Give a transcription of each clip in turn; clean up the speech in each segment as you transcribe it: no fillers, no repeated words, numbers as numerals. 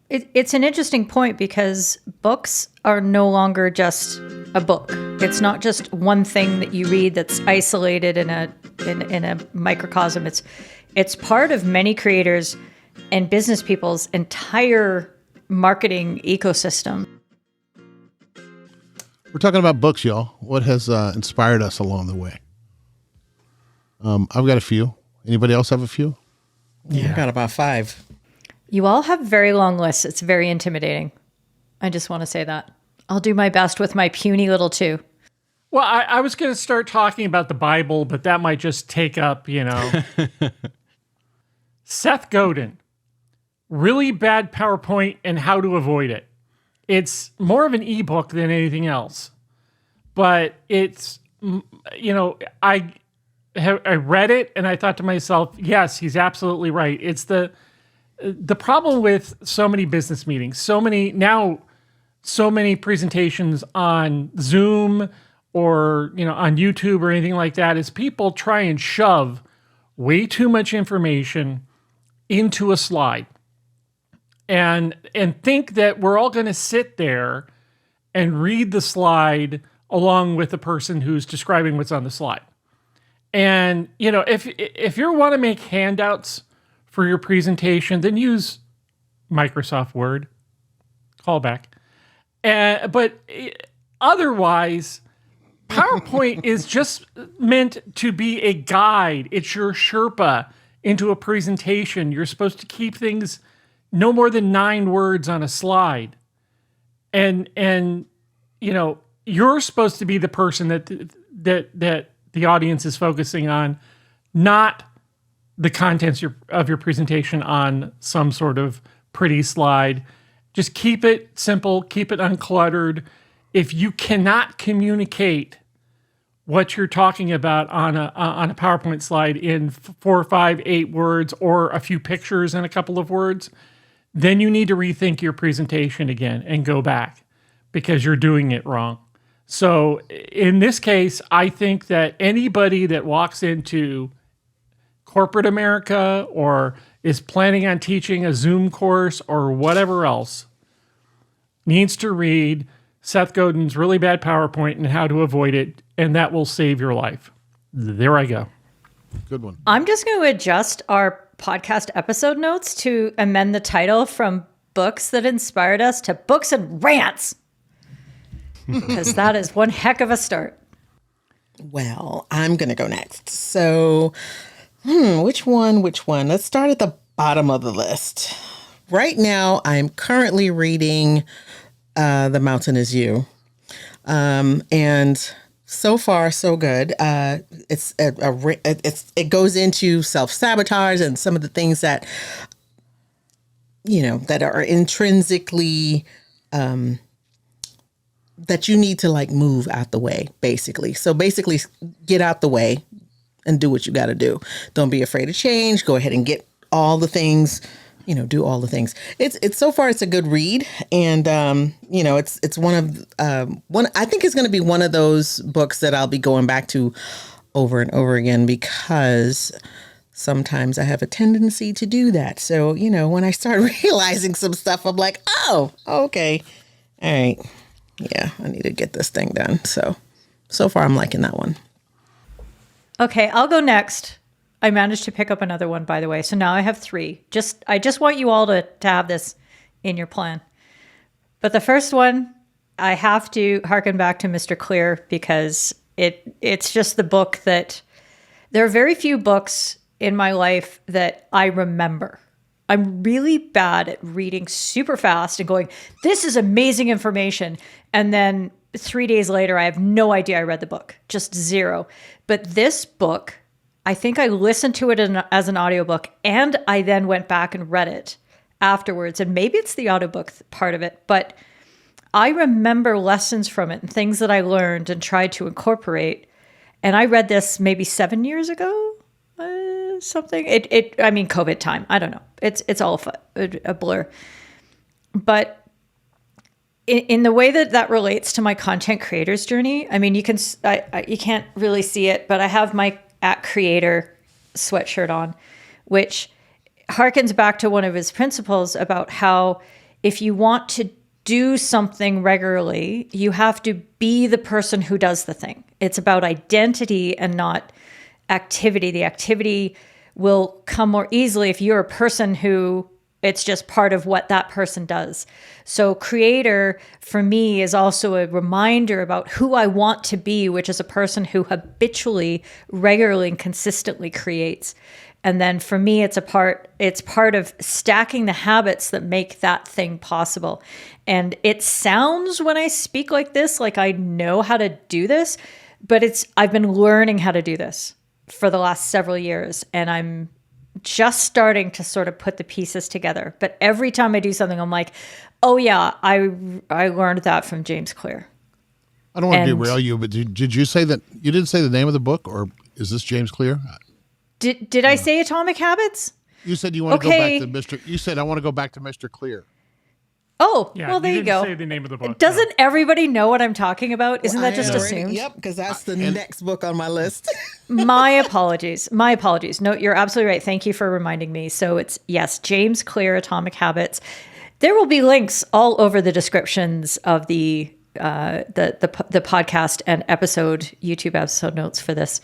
It's an interesting point because books are no longer just a book. It's not just one thing that you read that's isolated in a microcosm. It's part of many creators and business people's entire marketing ecosystem. We're talking about books, y'all. What has inspired us along the way? I've got a few. Anybody else have a few? Yeah, I got about 5. You all have very long lists. It's very intimidating. I just want to say that. I'll do my best with my puny little 2. Well, I was going to start talking about the Bible, but that might just take up, Seth Godin. Really bad PowerPoint and how to avoid it. It's more of an ebook than anything else. But it's, I read it and I thought to myself, yes, he's absolutely right. It's the problem with so many business meetings, so many presentations on Zoom or, on YouTube or anything like that is people try and shove way too much information into a slide and think that we're all going to sit there and read the slide along with the person who's describing what's on the slide. And, if you want to make handouts for your presentation, then use Microsoft Word. Callback. But otherwise, PowerPoint is just meant to be a guide. It's your Sherpa into a presentation. You're supposed to keep things no more than 9 words on a slide. And you're supposed to be the person that the audience is focusing on, not the contents of your presentation on some sort of pretty slide. Just keep it simple, keep it uncluttered. If you cannot communicate what you're talking about on a PowerPoint slide in 4, 5, 8 words or a few pictures and a couple of words, then you need to rethink your presentation again and go back because you're doing it wrong. So in this case, I think that anybody that walks into corporate America or is planning on teaching a Zoom course or whatever else needs to read Seth Godin's really bad PowerPoint and how to avoid it, and that will save your life. There I go. Good one. I'm just going to adjust our podcast episode notes to amend the title from Books That Inspired Us to Books and Rants. Because that is one heck of a start. Well, I'm going to go next. So, which one? Let's start at the bottom of the list. Right now, I'm currently reading The Mountain Is You. And so far, so good. It goes into self-sabotage and some of the things that, that are intrinsically that you need to move out the way, basically. So basically get out the way and do what you got to do. Don't be afraid of change. Go ahead and get all the things, do all the things. It's so far, it's a good read. And, it's one, I think it's going to be one of those books that I'll be going back to over and over again because sometimes I have a tendency to do that. So, when I start realizing some stuff, I'm like, oh, okay. All right. Yeah, I need to get this thing done. So far I'm liking that one. Okay, I'll go next. I managed to pick up another one, by the way. So now I have 3. I just want you all to have this in your plan. But the first one, I have to harken back to Mr. Clear because it's just the book that there are very few books in my life that I remember. I'm really bad at reading super fast and going, this is amazing information. And then 3 days later, I have no idea I read the book, just 0. But this book, I think I listened to it as an audiobook and I then went back and read it afterwards. And maybe it's the audiobook part of it, but I remember lessons from it and things that I learned and tried to incorporate. And I read this maybe 7 years ago. Something. COVID time. I don't know. It's all a blur. But in the way that relates to my content creator's journey, you can't really see it, but I have my @creator sweatshirt on, which harkens back to one of his principles about how if you want to do something regularly, you have to be the person who does the thing. It's about identity and not activity. The activity will come more easily if you're a person who it's just part of what that person does. So creator for me is also a reminder about who I want to be, which is a person who habitually, regularly, and consistently creates. And then for me, it's part of stacking the habits that make that thing possible. And it sounds when I speak like this, like I know how to do this, but I've been learning how to do this for the last several years. And I'm just starting to sort of put the pieces together. But every time I do something, I'm like, oh yeah, I learned that from James Clear. I don't want to derail you, but did you say that you didn't say the name of the book, or is this James Clear? Did I say Atomic Habits? You said you want to go back to Mr. You said I want to go back to Mr. Clear. Oh, Yeah, well, there you go. Say the name of the book. Doesn't everybody know what I'm talking about? Isn't that just assumed? Yep, because that's the next book on my list. My apologies. My apologies. No, you're absolutely right. Thank you for reminding me. So it's, yes, James Clear, Atomic Habits. There will be links all over the descriptions of the podcast and YouTube episode notes for this.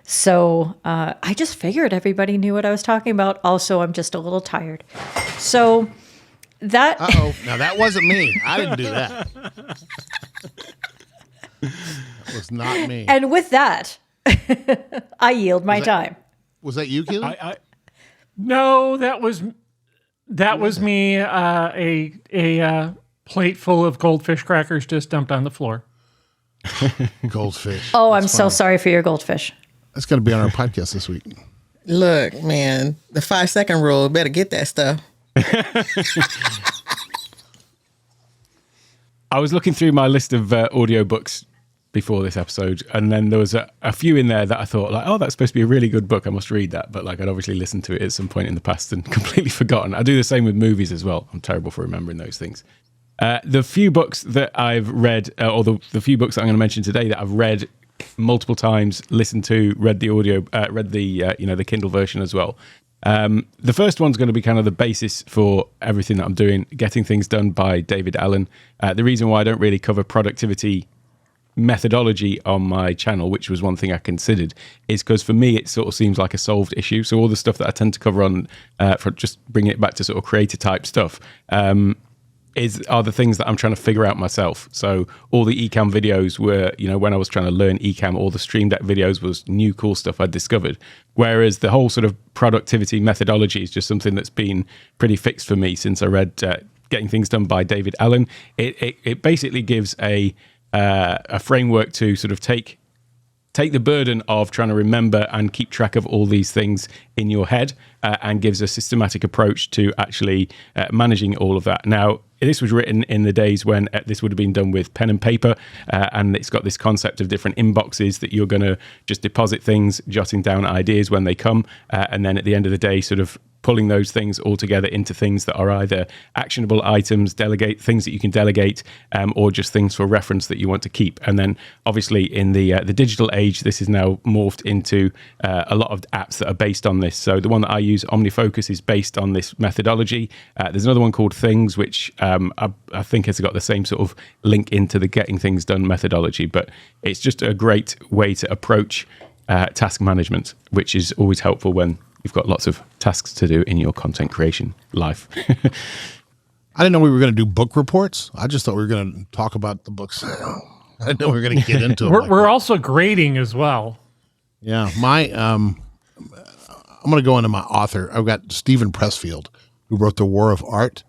So I just figured everybody knew what I was talking about. Also, I'm just a little tired. So that. Uh-oh. Now, that wasn't me. I didn't do that. That was not me. And with that, I yield my time. Was that you, Keely? No, that was me. A plate full of goldfish crackers just dumped on the floor. Goldfish. Oh, I'm so sorry for your goldfish. That's going to be on our podcast this week. Look, man, the 5-second rule, better get that stuff. I was looking through my list of audiobooks before this episode, and then there was a few in there that I thought, like, oh, that's supposed to be a really good book. I must read that. But like, I'd obviously listened to it at some point in the past and completely forgotten. I do the same with movies as well. I'm terrible for remembering those things. The few books that I've read, or the few books that I'm going to mention today that I've read multiple times, listened to, read the audio, read the the Kindle version as well. The first one's going to be kind of the basis for everything that I'm doing, Getting Things Done by David Allen. The reason why I don't really cover productivity methodology on my channel, which was one thing I considered, is because for me it sort of seems like a solved issue. So all the stuff that I tend to cover on, for just bringing it back to sort of creator type stuff, are the things that I'm trying to figure out myself. So all the Ecamm videos were, when I was trying to learn Ecamm, all the Stream Deck videos was new cool stuff I'd discovered. Whereas the whole sort of productivity methodology is just something that's been pretty fixed for me since I read Getting Things Done by David Allen. It basically gives a framework to sort of take the burden of trying to remember and keep track of all these things in your head, and gives a systematic approach to actually managing all of that. Now, this was written in the days when this would have been done with pen and paper, and it's got this concept of different inboxes that you're going to just deposit things, jotting down ideas when they come, and then at the end of the day, sort of pulling those things all together into things that are either actionable items, things that you can delegate, or just things for reference that you want to keep. And then obviously in the digital age, this is now morphed into a lot of apps that are based on this. So the one that I use, OmniFocus, is based on this methodology. There's another one called Things, which I think has got the same sort of link into the Getting Things Done methodology, but it's just a great way to approach task management, which is always helpful when you've got lots of tasks to do in your content creation life. I didn't know we were going to do book reports. I just thought we were going to talk about the books. I didn't know we were going to get into it. We're also grading as well. Yeah, I'm going to go into my author. I've got Steven Pressfield, who wrote The War of Art,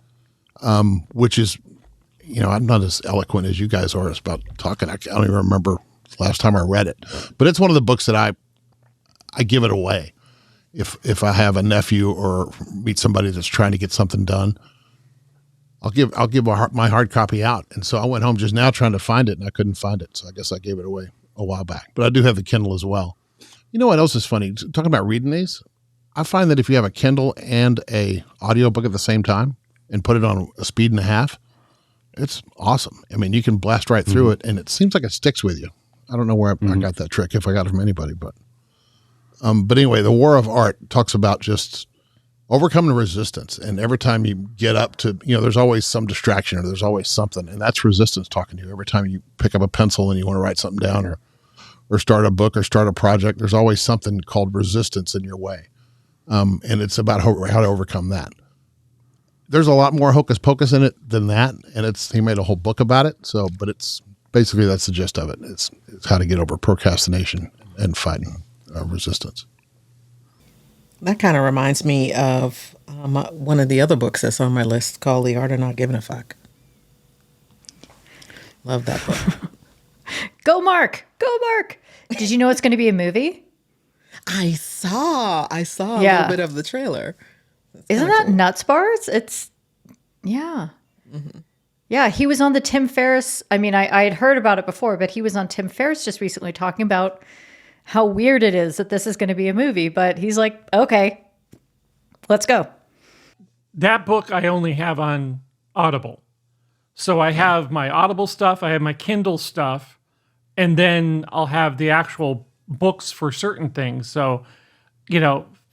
which is, I'm not as eloquent as you guys are about talking. I don't even remember the last time I read it, but it's one of the books that I give it away. If I have a nephew or meet somebody that's trying to get something done, I'll give my hard copy out. And so I went home just now trying to find it, and I couldn't find it. So I guess I gave it away a while back. But I do have the Kindle as well. You know what else is funny? Talking about reading these, I find that if you have a Kindle and a audiobook at the same time and put it on a speed and a half, it's awesome. I mean, you can blast right through it, and it seems like it sticks with you. I don't know where I got that trick, if I got it from anybody, but anyway, The War of Art talks about just overcome the resistance. And every time you get up to, there's always some distraction or there's always something. And that's resistance talking to you. Every time you pick up a pencil and you want to write something down or start a book or start a project, there's always something called resistance in your way. And it's about how to overcome that. There's a lot more hocus pocus in it than that. And he made a whole book about it. So, but it's basically, that's the gist of it. It's how to get over procrastination and fighting resistance. That kind of reminds me of one of the other books that's on my list called The Art of Not Giving a Fuck. Love that book. Go, Mark. Go, Mark. Did you know it's going to be a movie? I saw a little bit of the trailer. Isn't that nuts bars? Yeah. Mm-hmm. Yeah, he was on the Tim Ferriss. I mean, I had heard about it before, but he was on Tim Ferriss just recently talking about how weird it is that this is going to be a movie. But he's like, okay, let's go. That book I only have on Audible. So I have my Audible stuff, I have my Kindle stuff, and then I'll have the actual books for certain things. So,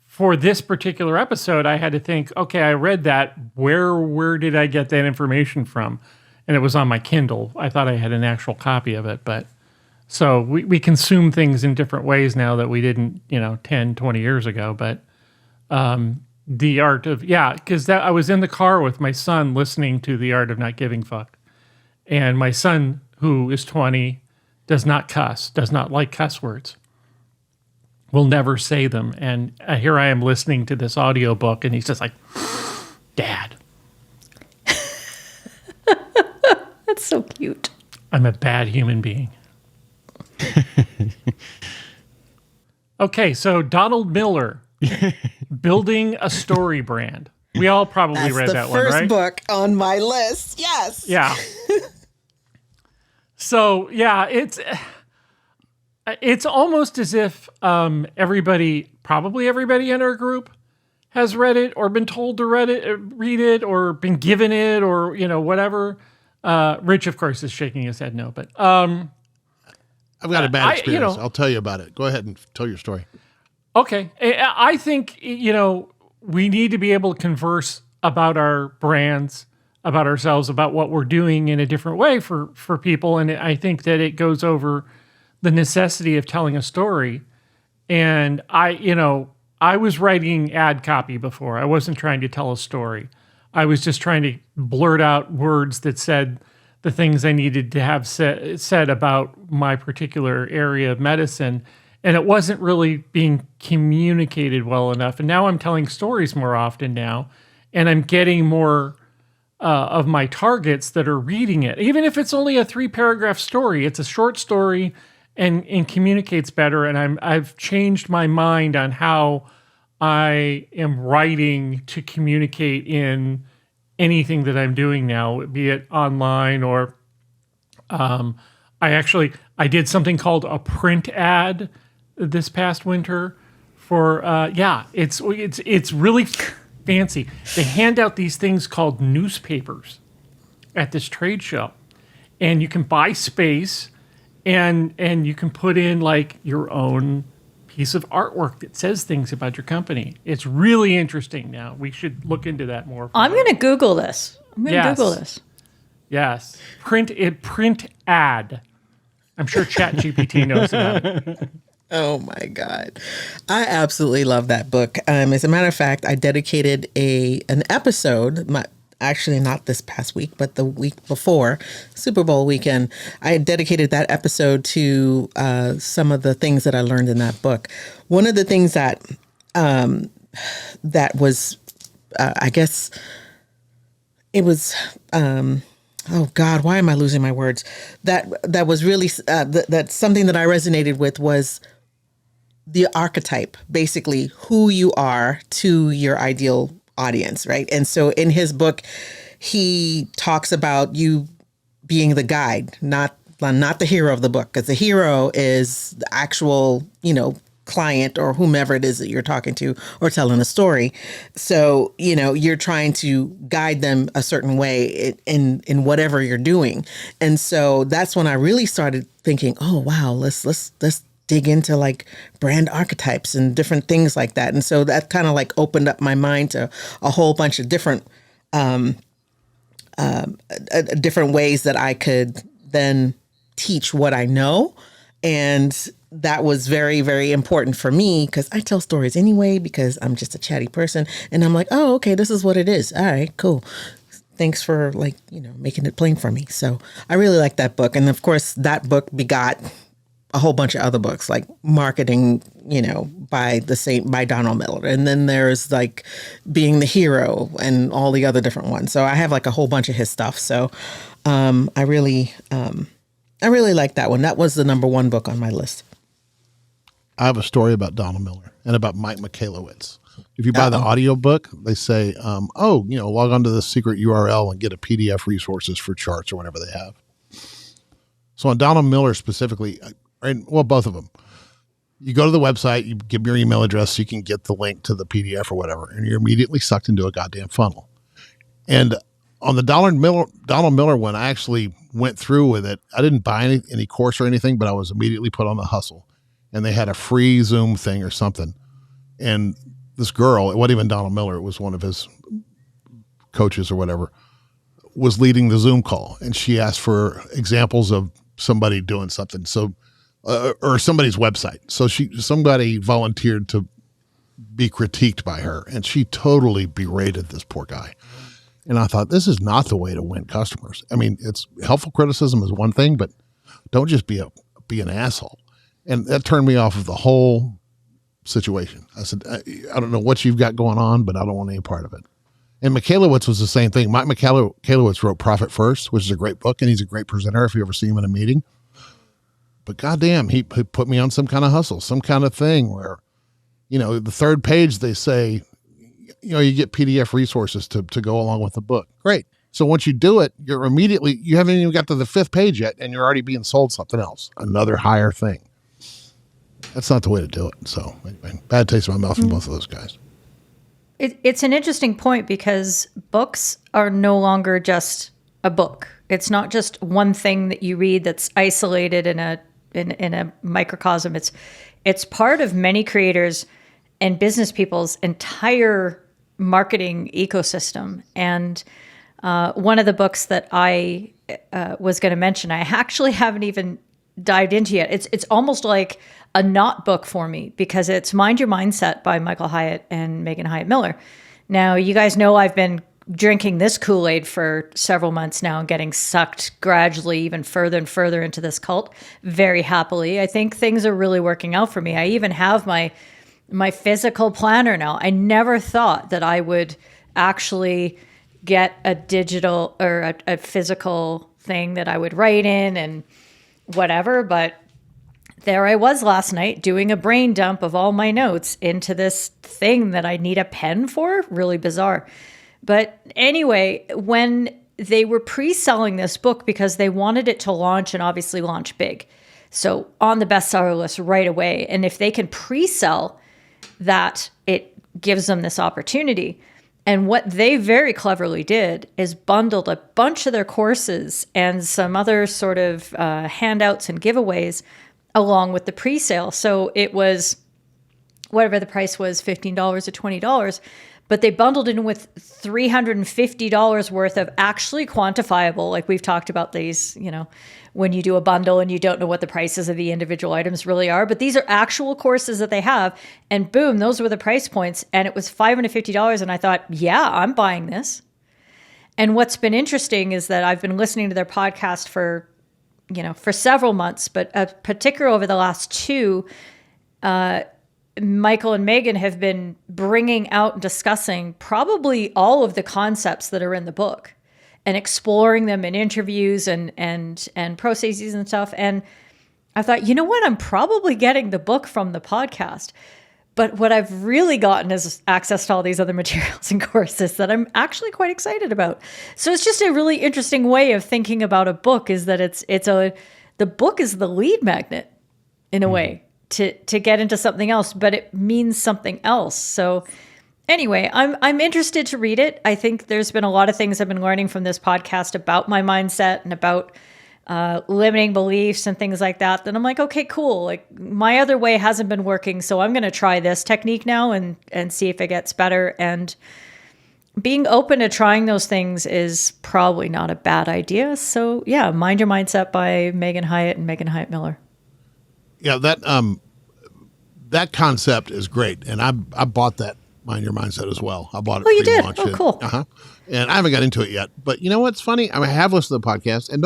for this particular episode, I had to think, okay, I read that. Where did I get that information from? And it was on my Kindle. I thought I had an actual copy of it. But so we consume things in different ways now that we didn't, 10, 20 years ago. But the art of, because I was in the car with my son listening to The Art of Not Giving Fuck. And my son, who is 20, does not cuss, does not like cuss words. Will never say them. And here I am listening to this audiobook, and he's just like, Dad. That's so cute. I'm a bad human being. Okay, so Donald Miller, Building a Story Brand. We all probably read that one, right? That's the first book on my list. Yes. Yeah. So, it's almost as if probably everybody in our group has read it or been told to read it or been given it or, whatever. Rich, of course, is shaking his head no, but I've got a bad experience. I'll tell you about it. Go ahead and tell your story. Okay. I think, we need to be able to converse about our brands, about ourselves, about what we're doing in a different way for people. And I think that it goes over the necessity of telling a story. And I was writing ad copy before. I wasn't trying to tell a story. I was just trying to blurt out words that said the things I needed to have said about my particular area of medicine. And it wasn't really being communicated well enough. And now I'm telling stories more often now. And I'm getting more of my targets that are reading it. Even if it's only a 3-paragraph story, it's a short story and communicates better. And I've changed my mind on how I am writing to communicate in anything that I'm doing now, be it online or I did something called a print ad this past winter for it's really fancy. They hand out these things called newspapers at this trade show, and you can buy space and you can put in like your own piece of artwork that says things about your company. It's really interesting. Now we should look into that more. I'm going to Google this. Google this. Yes. Print ad. I'm sure ChatGPT knows about it. Oh my God. I absolutely love that book. As a matter of fact, I dedicated an episode, actually not this past week, but the week before, Super Bowl weekend. I dedicated that episode to some of the things that I learned in that book. One of the things that was, I guess, it was, oh God, why am I losing my words? That was really, that's something that I resonated with was the archetype, basically who you are to your ideal audience, right? And so in his book, he talks about you being the guide, not the hero of the book, because the hero is the actual, client or whomever it is that you're talking to or telling a story. So, you're trying to guide them a certain way in whatever you're doing. And so that's when I really started thinking, oh, wow, let's dig into like brand archetypes and different things like that. And so that kind of like opened up my mind to a whole bunch of different different ways that I could then teach what I know. And that was very, very important for me because I tell stories anyway, because I'm just a chatty person. And I'm like, oh, okay, this is what it is. All right, cool. Thanks for like, making it plain for me. So I really like that book. And of course, that book begot a whole bunch of other books like Marketing, by Donald Miller. And then there's like Being the Hero and all the other different ones. So I have like a whole bunch of his stuff. So I really like that one. That was the number one book on my list. I have a story about Donald Miller and about Mike Michalowicz. If you buy the audiobook, they say, log on to the secret URL and get a PDF resources for charts or whatever they have. So on Donald Miller specifically, both of them, you go to the website, you give your email address so you can get the link to the PDF or whatever, and you're immediately sucked into a goddamn funnel. And on the Donald Miller one, I actually went through with it. I didn't buy any course or anything, but I was immediately put on the hustle. And they had a free Zoom thing or something. And this girl, it wasn't even Donald Miller, it was one of his coaches or whatever, was leading the Zoom call. And she asked for examples of somebody doing something. So, or somebody's website. So somebody volunteered to be critiqued by her, and she totally berated this poor guy. And I thought, this is not the way to win customers. I mean, it's helpful criticism is one thing, but don't just be an asshole. And that turned me off of the whole situation. I said, I don't know what you've got going on, but I don't want any part of it. And Michalowicz was the same thing. Mike Michalowicz wrote Profit First, which is a great book, and he's a great presenter if you ever see him in a meeting. But goddamn, he put me on some kind of hustle, some kind of thing where, the third page they say, you get PDF resources to go along with the book. Great. So once you do it, you haven't even got to the fifth page yet, and you're already being sold something else, another higher thing. That's not the way to do it. So anyway, bad taste in my mouth from both of those guys. It's an interesting point because books are no longer just a book. It's not just one thing that you read that's isolated in a microcosm. It's part of many creators and business people's entire marketing ecosystem. And one of the books that I was going to mention, I actually haven't even dived into yet. It's almost like a not book for me because it's Mind Your Mindset by Michael Hyatt and Megan Hyatt Miller. Now, you guys know I've been drinking this Kool-Aid for several months now and getting sucked gradually even further and further into this cult very happily. I think things are really working out for me. I even have my physical planner now. I never thought that I would actually get a digital or a physical thing that I would write in and whatever, but there I was last night doing a brain dump of all my notes into this thing that I need a pen for. Really bizarre. But anyway, when they were pre-selling this book because they wanted it to launch and obviously launch big. So on the bestseller list right away. And if they can pre-sell that, it gives them this opportunity. And what they very cleverly did is bundled a bunch of their courses and some other sort of handouts and giveaways along with the pre-sale. So it was whatever the price was, $15 or $20, but they bundled in with $350 worth of actually quantifiable, like we've talked about these, when you do a bundle and you don't know what the prices of the individual items really are, but these are actual courses that they have. And boom, those were the price points. And it was $550. And I thought, yeah, I'm buying this. And what's been interesting is that I've been listening to their podcast for several months, but particularly over the last two, Michael and Megan have been bringing out and discussing probably all of the concepts that are in the book and exploring them in interviews and processes and stuff. And I thought, you know what? I'm probably getting the book from the podcast. But what I've really gotten is access to all these other materials and courses that I'm actually quite excited about. So it's just a really interesting way of thinking about a book, is that the book is the lead magnet in a way to get into something else, but it means something else. So anyway, I'm interested to read it. I think there's been a lot of things I've been learning from this podcast about my mindset and about limiting beliefs and things like that, then I'm like, okay, cool. Like my other way hasn't been working, so I'm going to try this technique now and see if it gets better. And being open to trying those things is probably not a bad idea. So yeah, Mind Your Mindset by Megan Hyatt and Megan Hyatt Miller. Yeah, that concept is great, and I bought that Mind Your Mindset as well. I bought it. Oh, you did? pre-launch Oh, cool. And I haven't got into it yet. But you know what's funny? I have listened to the podcast, and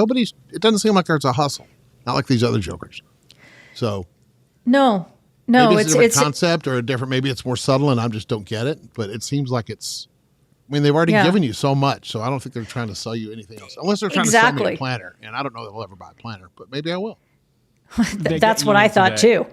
it doesn't seem like there's a hustle, not like these other jokers. So No, maybe it's a different concept or maybe it's more subtle, and I just don't get it. But it seems like they've already given you so much, so I don't think they're trying to sell you anything else, unless they're trying to sell me a planner. And I don't know if I'll ever buy a planner, but maybe I will. That's what I thought too.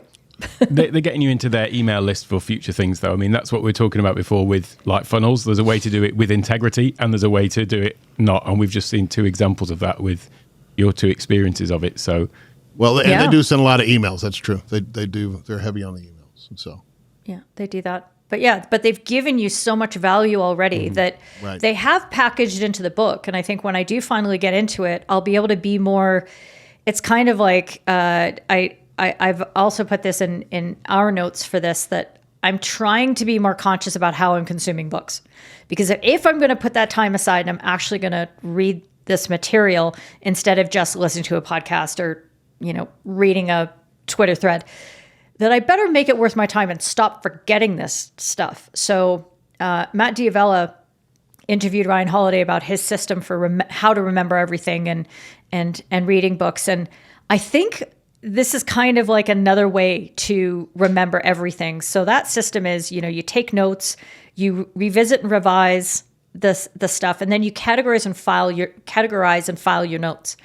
They're getting you into their email list for future things, though. I mean, that's what we were talking about before with like funnels. There's a way to do it with integrity, and there's a way to do it not. And we've just seen 2 examples of that with your 2 experiences of it. So, well, and they do send a lot of emails. That's true. They do. They're heavy on the emails, and so yeah, they do that. But they've given you so much value already that they have packaged into the book. And I think when I do finally get into it, I'll be able to be more. It's kind of like I've also put this in our notes for this, that I'm trying to be more conscious about how I'm consuming books. Because if I'm going to put that time aside and I'm actually going to read this material instead of just listening to a podcast or, reading a Twitter thread, that I better make it worth my time and stop forgetting this stuff. So Matt Diavella interviewed Ryan Holiday about his system for how to remember everything and reading books. And I think this is kind of like another way to remember everything. So that system is, you take notes, you revisit and revise the stuff, and then you categorize and file your notes.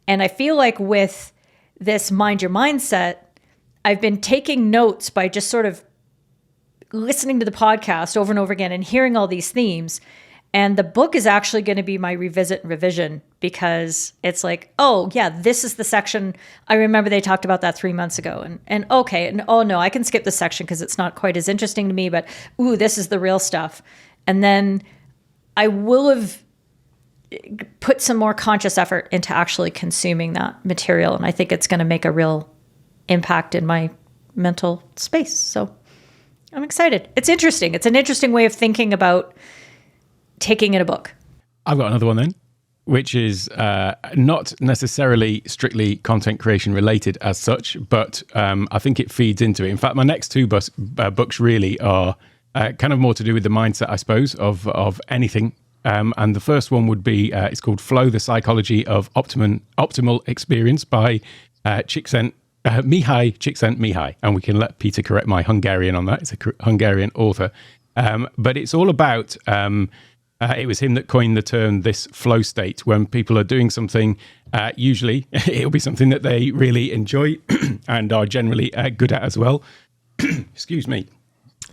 And I feel like with this Mind Your Mindset, I've been taking notes by just sort of listening to the podcast over and over again and hearing all these themes. And the book is actually going to be my revisit and revision, because it's like, oh yeah, this is the section. I remember they talked about that 3 months ago, and okay. And oh no, I can skip this section because it's not quite as interesting to me, but ooh, this is the real stuff. And then I will have put some more conscious effort into actually consuming that material. And I think it's going to make a real impact in my mental space. So I'm excited. It's interesting. It's an interesting way of thinking about taking in a book. I've got another one then, which is not necessarily strictly content creation related as such, but I think it feeds into it. In fact, my next 2 books really are kind of more to do with the mindset, I suppose, of anything. And the first one would be, it's called Flow, the Psychology of Optimal Experience by Mihai Csikszentmihalyi, and we can let Peter correct my Hungarian on that. It's a Hungarian author. But it's all about, it was him that coined the term, this flow state, when people are doing something, usually it'll be something that they really enjoy and are generally good at as well. Excuse me.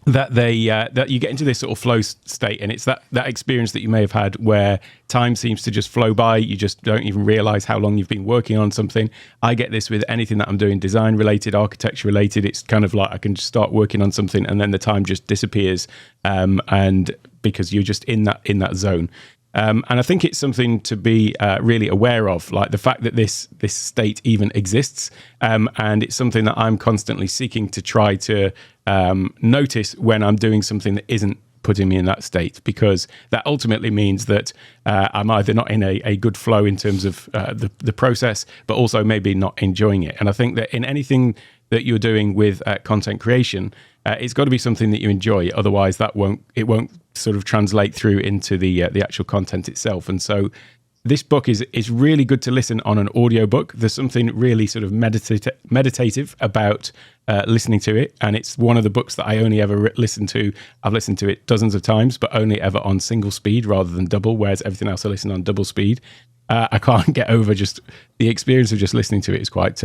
That you get into this sort of flow state, and it's that experience that you may have had where time seems to just flow by. You just don't even realize how long you've been working on something. I get this with anything that I'm doing, design related, architecture related. It's kind of like I can just start working on something and then the time just disappears, and because you're just in that zone. And I think it's something to be really aware of, like the fact that this state even exists, and it's something that I'm constantly seeking to try to notice when I'm doing something that isn't putting me in that state, because that ultimately means that I'm either not in a good flow in terms of the process, but also maybe not enjoying it. And I think that in anything that you're doing with content creation, it's got to be something that you enjoy. Otherwise, it won't sort of translate through into the actual content itself. And so this book is really good to listen on an audiobook. There's something really sort of meditative about listening to it. And it's one of the books that I only ever listen to. I've listened to it dozens of times, but only ever on single speed rather than double, whereas everything else I listen on double speed. I can't get over just the experience of just listening to it is quite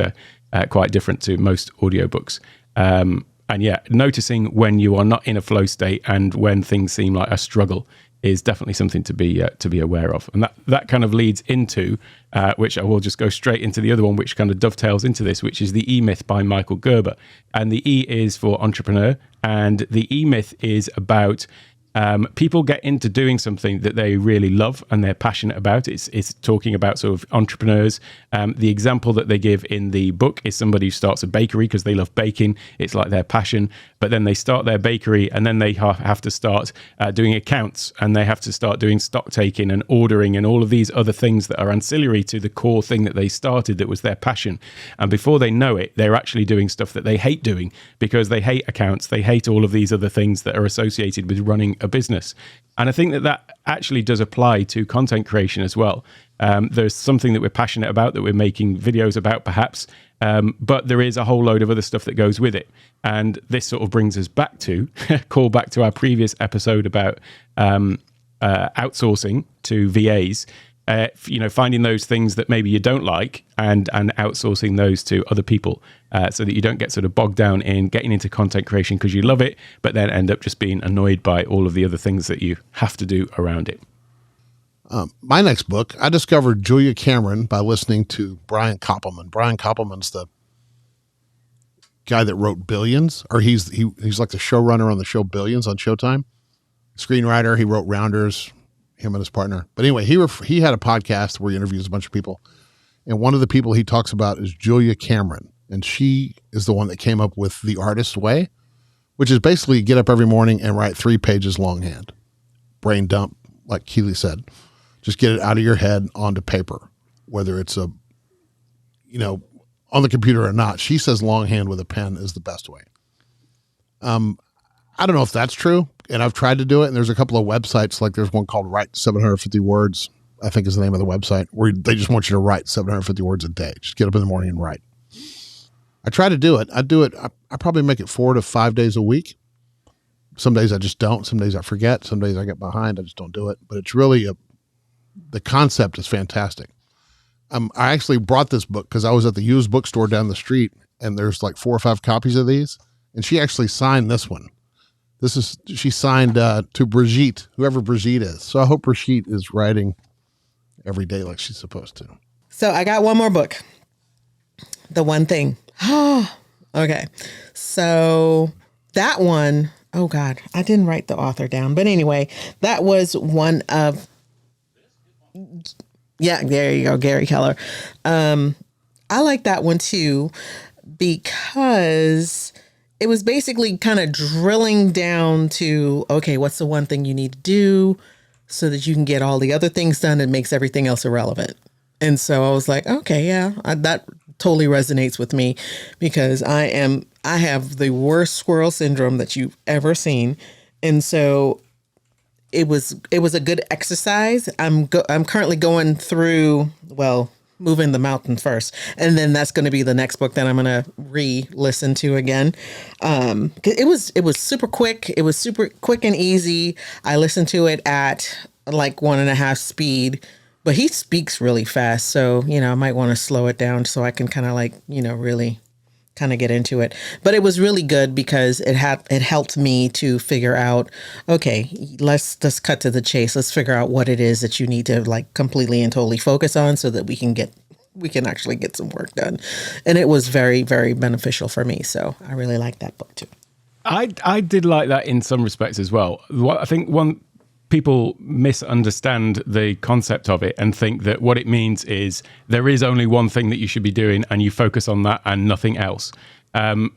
different to most audiobooks. And yeah, noticing when you are not in a flow state and when things seem like a struggle is definitely something to be aware of. And that kind of leads into, which I will just go straight into the other one, which kind of dovetails into this, which is the E-Myth by Michael Gerber. And the E is for entrepreneur, and the E-Myth is about people get into doing something that they really love and they're passionate about. It's talking about sort of entrepreneurs. The example that they give in the book is somebody who starts a bakery because they love baking. It's like their passion, but then they start their bakery and then they have to start doing accounts, and they have to start doing stock taking and ordering and all of these other things that are ancillary to the core thing that they started that was their passion. And before they know it, they're actually doing stuff that they hate doing because they hate accounts. They hate all of these other things that are associated with running a business. And I think that actually does apply to content creation as well. There's something that we're passionate about, that we're making videos about perhaps, but there is a whole load of other stuff that goes with it. And this sort of brings us back to, call back to our previous episode about outsourcing to VAs. Finding those things that maybe you don't like and outsourcing those to other people so that you don't get sort of bogged down in getting into content creation because you love it, but then end up just being annoyed by all of the other things that you have to do around it. My next book, I discovered Julia Cameron by listening to Brian Koppelman. Brian Koppelman's the guy that wrote Billions, or he's like the showrunner on the show Billions on Showtime. Screenwriter, he wrote Rounders, him and his partner. But anyway, he had a podcast where he interviews a bunch of people. And one of the people he talks about is Julia Cameron. And she is the one that came up with The Artist's Way, which is basically get up every morning and write 3 pages longhand. Brain dump, like Keely said. Just get it out of your head onto paper, whether it's on the computer or not. She says longhand with a pen is the best way. I don't know if that's true, and I've tried to do it, and there's a couple of websites, like there's one called Write 750 Words, I think is the name of the website, where they just want you to write 750 words a day. Just get up in the morning and write. I try to do it. I probably make it 4 to 5 days a week. Some days I just don't. Some days I forget. Some days I get behind. I just don't do it. But it's really the concept is fantastic. I actually brought this book because I was at the used bookstore down the street, and there's like 4 or 5 copies of these, and she actually signed this one. She signed to Brigitte, whoever Brigitte is. So I hope Brigitte is writing every day like she's supposed to. So I got one more book. The One Thing. Okay. So that one, oh God, I didn't write the author down. But anyway, that was one of, yeah, there you go, Gary Keller. I like that one too, because it was basically kind of drilling down to, okay, what's the one thing you need to do so that you can get all the other things done and makes everything else irrelevant. And so I was like, okay, yeah, that totally resonates with me, because I have the worst squirrel syndrome that you've ever seen. And so it was a good exercise. I'm currently going through, Moving the Mountain first, and then that's going to be the next book that I'm going to re-listen to again. It was super quick. It was super quick and easy. I listened to it at like 1.5 speed, but he speaks really fast. So, I might want to slow it down so I can kind of really kind of get into it. But it was really good because it helped me to figure out, okay, let's just cut to the chase. Let's figure out what it is that you need to like completely and totally focus on so that we can actually get some work done. And it was very, very beneficial for me. So I really like that book too. I did like that in some respects as well. I think people misunderstand the concept of it and think that what it means is there is only one thing that you should be doing and you focus on that and nothing else,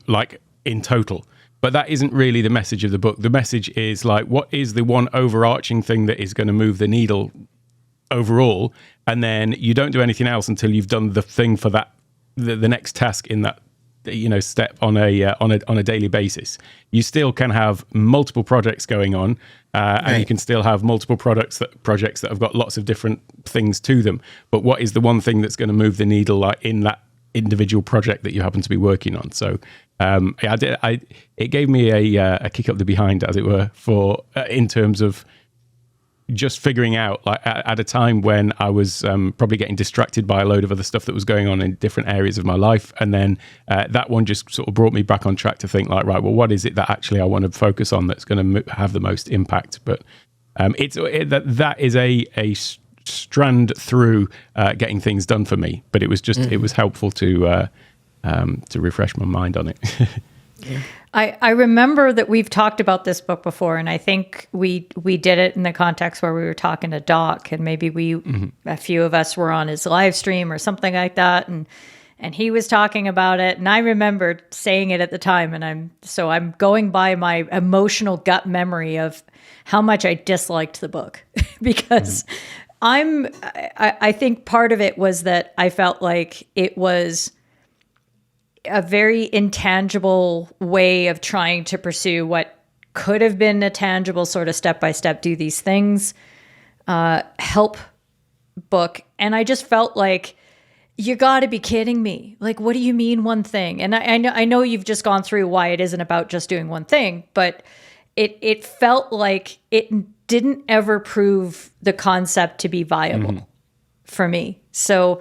like in total. But that isn't really the message of the book. The message is like, what is the one overarching thing that is going to move the needle overall? And then you don't do anything else until you've done the thing for that, the next task in that step on a daily basis. You still can have multiple projects going on, and you can still have multiple projects that have got lots of different things to them. But what is the one thing that's going to move the needle, like in that individual project that you happen to be working on? So it gave me a kick up the behind, as it were, for in terms of just figuring out, like at a time when I was probably getting distracted by a load of other stuff that was going on in different areas of my life. And then that one just sort of brought me back on track to think like, right, well, what is it that actually I want to focus on that's going to have the most impact? But that is a strand through getting things done for me. But it was just, it was helpful to refresh my mind on it. you. I remember that we've talked about this book before, and I think we did it in the context where we were talking to Doc, and maybe a few of us were on his live stream or something like that, and he was talking about it, and I remembered saying it at the time, and I'm going by my emotional gut memory of how much I disliked the book because I think part of it was that I felt like it was a very intangible way of trying to pursue what could have been a tangible sort of step-by-step, do these things, help book. And I just felt like, you got to be kidding me. Like, what do you mean one thing? And I know you've just gone through why it isn't about just doing one thing, but it felt like it didn't ever prove the concept to be viable for me. So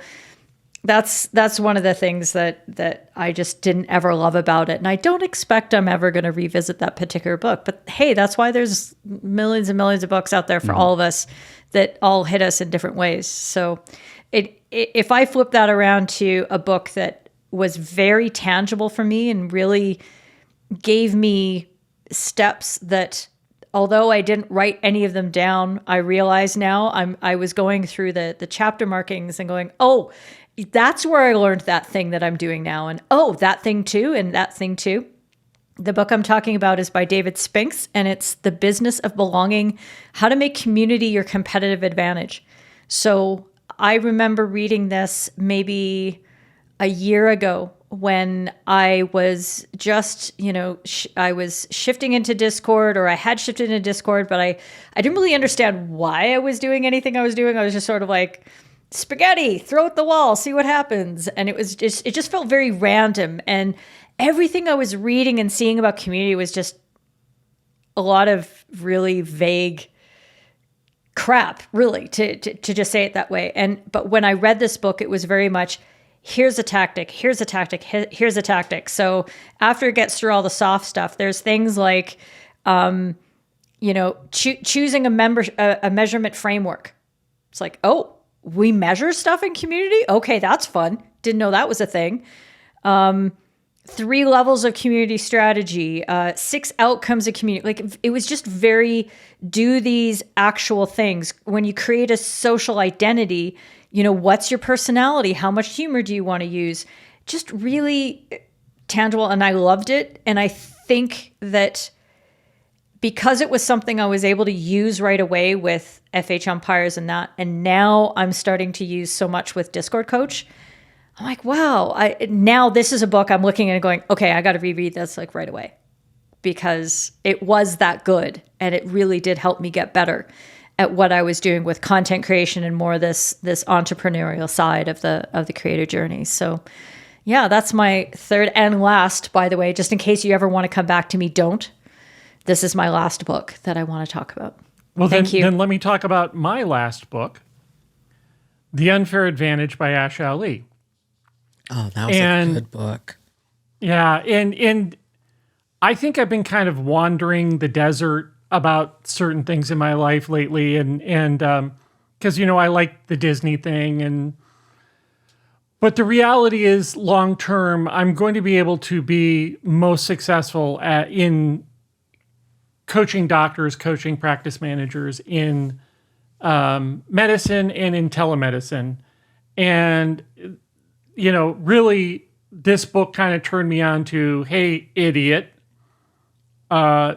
that's one of the things that I just didn't ever love about it. And I don't expect I'm ever going to revisit that particular book. But hey, that's why there's millions and millions of books out there for all of us that all hit us in different ways. So if I flip that around to a book that was very tangible for me and really gave me steps that, although I didn't write any of them down, I realize now I was going through the chapter markings and going, oh, that's where I learned that thing that I'm doing now. And oh, that thing too, and that thing too. The book I'm talking about is by David Spinks, and it's The Business of Belonging, How to Make Community Your Competitive Advantage. So I remember reading this maybe a year ago when I was just, I was shifting into Discord, or I had shifted into Discord, but I didn't really understand why I was doing anything I was doing. I was just sort of like, spaghetti, throw it at the wall, see what happens. And it just felt very random. And everything I was reading and seeing about community was just a lot of really vague crap, really, to just say it that way. But when I read this book, it was very much, here's a tactic, here's a tactic, here's a tactic. So after it gets through all the soft stuff, there's things like, choosing a measurement framework. It's like, oh, we measure stuff in community? Okay, that's fun. Didn't know that was a thing. 3 levels of community strategy, 6 outcomes of community. Like, it was just very, do these actual things. When you create a social identity, what's your personality? How much humor do you want to use? Just really tangible. And I loved it. And I think that because it was something I was able to use right away with FH umpires and that, and now I'm starting to use so much with Discord Coach, I'm like, wow, now this is a book I'm looking at and going, okay, I got to reread this like right away, because it was that good. And it really did help me get better at what I was doing with content creation and more this entrepreneurial side of the creator journey. So yeah, that's my third and last, by the way, just in case you ever want to come back to me, don't. This is my last book that I want to talk about. Well, Thank you. Then let me talk about my last book, The Unfair Advantage by Ash Ali. Oh, that was a good book. Yeah, and I think I've been kind of wandering the desert about certain things in my life lately, and because I like the Disney thing, but the reality is, long term, I'm going to be able to be most successful in coaching doctors, coaching practice managers in medicine and in telemedicine. And, really, this book kind of turned me on to, hey, idiot,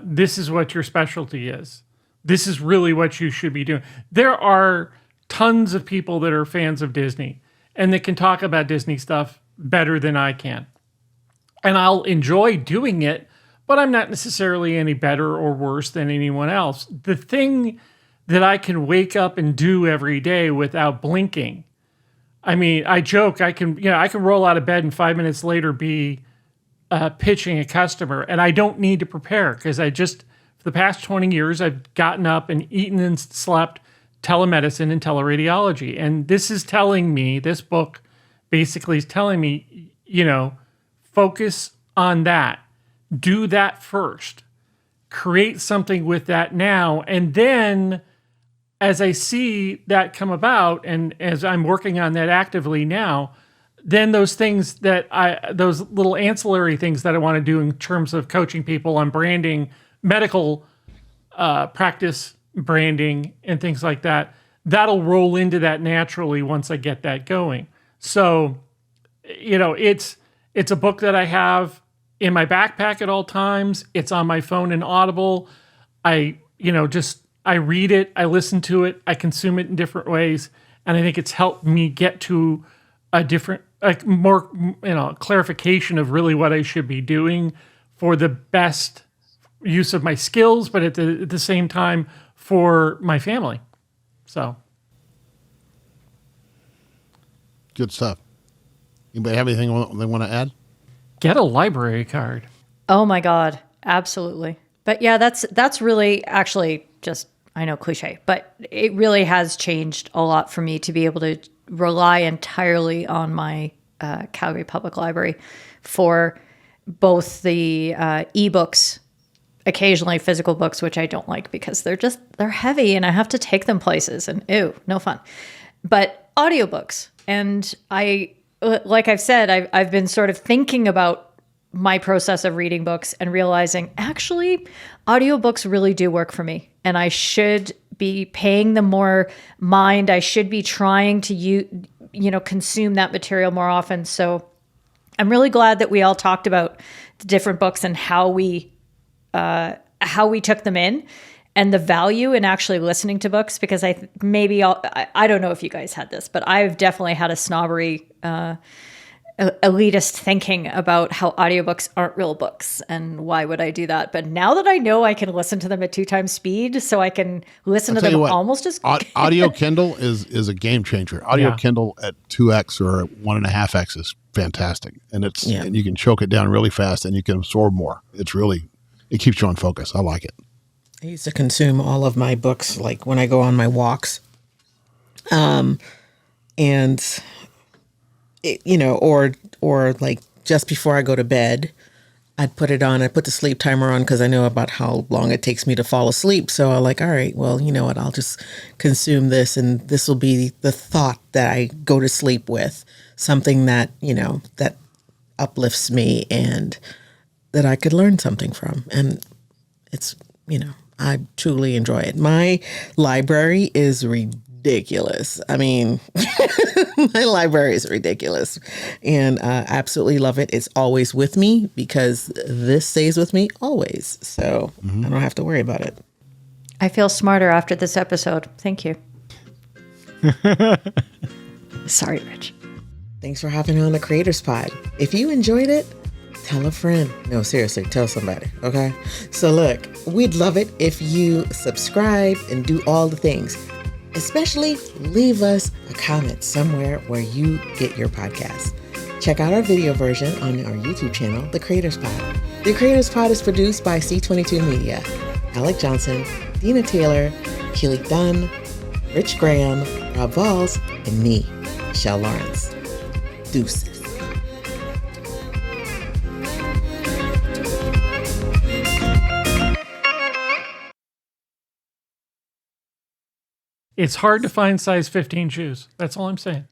this is what your specialty is. This is really what you should be doing. There are tons of people that are fans of Disney and that can talk about Disney stuff better than I can. And I'll enjoy doing it, but I'm not necessarily any better or worse than anyone else. The thing that I can wake up and do every day without blinking, I mean, I joke, I can roll out of bed and 5 minutes later be pitching a customer, and I don't need to prepare because for the past 20 years, I've gotten up and eaten and slept telemedicine and teleradiology. And this book basically is telling me, focus on that. Do that first. Create something with that now. And then as I see that come about, and as I'm working on that actively now, then those things those little ancillary things that I want to do in terms of coaching people on branding, medical practice branding, and things like that, that'll roll into that naturally once I get that going. So, it's a book that I have in my backpack at all times. It's on my phone and Audible. I read it, I listen to it, I consume it in different ways, and I think it's helped me get to a different, more, clarification of really what I should be doing for the best use of my skills, but at the same time for my family. So. Good stuff. Anybody have anything they want to add? Get a library card. Oh my God. Absolutely. But yeah, that's really actually just, I know, cliche, but it really has changed a lot for me to be able to rely entirely on my Calgary Public Library for both the ebooks, occasionally physical books, which I don't like because they're heavy and I have to take them places and ew, no fun. But audiobooks. And like I've said, I've been sort of thinking about my process of reading books and realizing actually audiobooks really do work for me and I should be paying them more mind. I should be trying to consume that material more often. So I'm really glad that we all talked about the different books and how we took them in and the value in actually listening to books, because I don't know if you guys had this, but I've definitely had a snobbery elitist thinking about how audiobooks aren't real books and why would I do that. But now that I know I can listen to them at 2 times speed, so I can listen to them almost as audio Kindle is a game changer. Audio Kindle at 2x or 1.5x is fantastic, and and you can choke it down really fast and you can absorb more. It keeps you on focus. I like it. I used to consume all of my books like when I go on my walks, or like just before I go to bed, I'd put it on. I put the sleep timer on because I know about how long it takes me to fall asleep. So I'm like, all right, well, you know what? I'll just consume this, and this will be the thought that I go to sleep with, something that that uplifts me and that I could learn something from. And it's I truly enjoy it. My library is ridiculous. I mean, my library is ridiculous, and I absolutely love it. It's always with me because this stays with me always. So I don't have to worry about it. I feel smarter after this episode. Thank you. Sorry, Rich. Thanks for hopping on the Creators Pod. If you enjoyed it, tell a friend. No, seriously, tell somebody, okay? So look, we'd love it if you subscribe and do all the things. Especially leave us a comment somewhere where you get your podcast. Check out our video version on our YouTube channel, The Creators Pod. The Creators Pod is produced by C22 Media. Alec Johnson, Dina Taylor, Keely Dunn, Rich Graham, Rob Valls, and me, Michelle Lawrence. Deuces. It's hard to find size 15 shoes. That's all I'm saying.